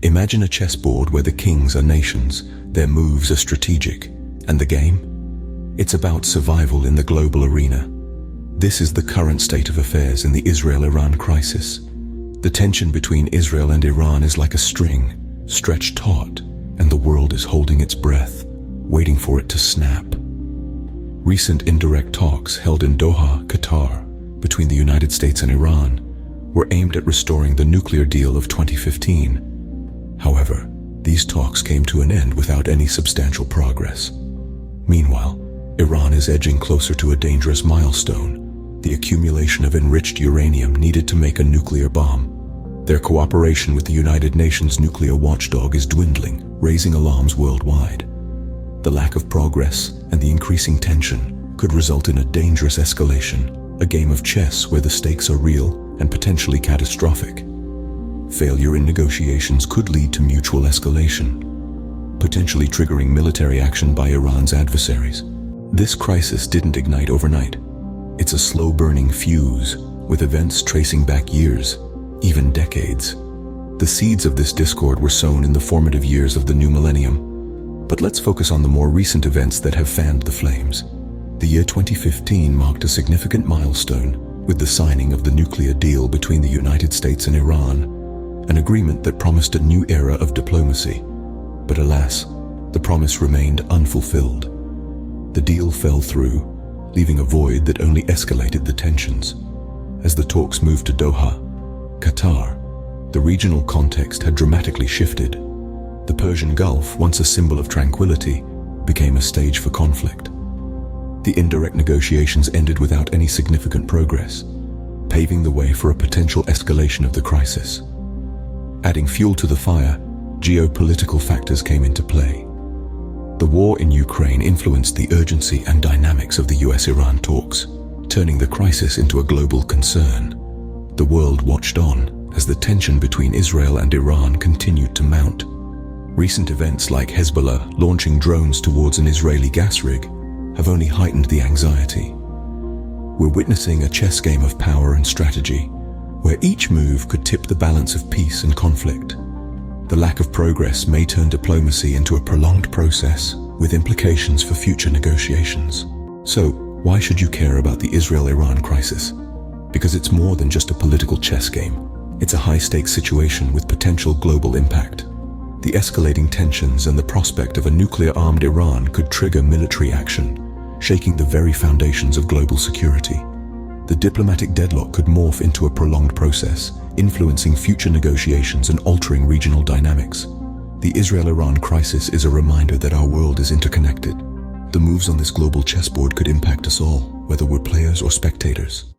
Imagine a chessboard where the kings are nations, their moves are strategic, and the game? It's about survival in the global arena. This is the current state of affairs in the Israel-Iran crisis. The tension between Israel and Iran is like a string, stretched taut, and the world is holding its breath, waiting for it to snap. Recent indirect talks held in Doha, Qatar, between the United States and Iran, were aimed at restoring the nuclear deal of 2015. However, these talks came to an end without any substantial progress. Meanwhile, Iran is edging closer to a dangerous milestone, the accumulation of enriched uranium needed to make a nuclear bomb. Their cooperation with the United Nations nuclear watchdog is dwindling, raising alarms worldwide. The lack of progress and the increasing tension could result in a dangerous escalation, a game of chess where the stakes are real and potentially catastrophic. Failure in negotiations could lead to mutual escalation, potentially triggering military action by Iran's adversaries. This crisis didn't ignite overnight. It's a slow-burning fuse, with events tracing back years, even decades. The seeds of this discord were sown in the formative years of the new millennium. But let's focus on the more recent events that have fanned the flames. The year 2015 marked a significant milestone with the signing of the nuclear deal between the United States and Iran, an agreement that promised a new era of diplomacy. But alas, the promise remained unfulfilled. The deal fell through, leaving a void that only escalated the tensions. As the talks moved to Doha, Qatar, the regional context had dramatically shifted. The Persian Gulf, once a symbol of tranquility, became a stage for conflict. The indirect negotiations ended without any significant progress, paving the way for a potential escalation of the crisis. Adding fuel to the fire, geopolitical factors came into play. The war in Ukraine influenced the urgency and dynamics of the US-Iran talks, turning the crisis into a global concern. The world watched on as the tension between Israel and Iran continued to mount. Recent events like Hezbollah launching drones towards an Israeli gas rig have only heightened the anxiety. We're witnessing a chess game of power and strategy, where each move could tip the balance of peace and conflict. The lack of progress may turn diplomacy into a prolonged process, with implications for future negotiations. So, why should you care about the Israel-Iran crisis? Because it's more than just a political chess game. It's a high-stakes situation with potential global impact. The escalating tensions and the prospect of a nuclear-armed Iran could trigger military action, shaking the very foundations of global security. The diplomatic deadlock could morph into a prolonged process, influencing future negotiations and altering regional dynamics. The Israel-Iran crisis is a reminder that our world is interconnected. The moves on this global chessboard could impact us all, whether we're players or spectators.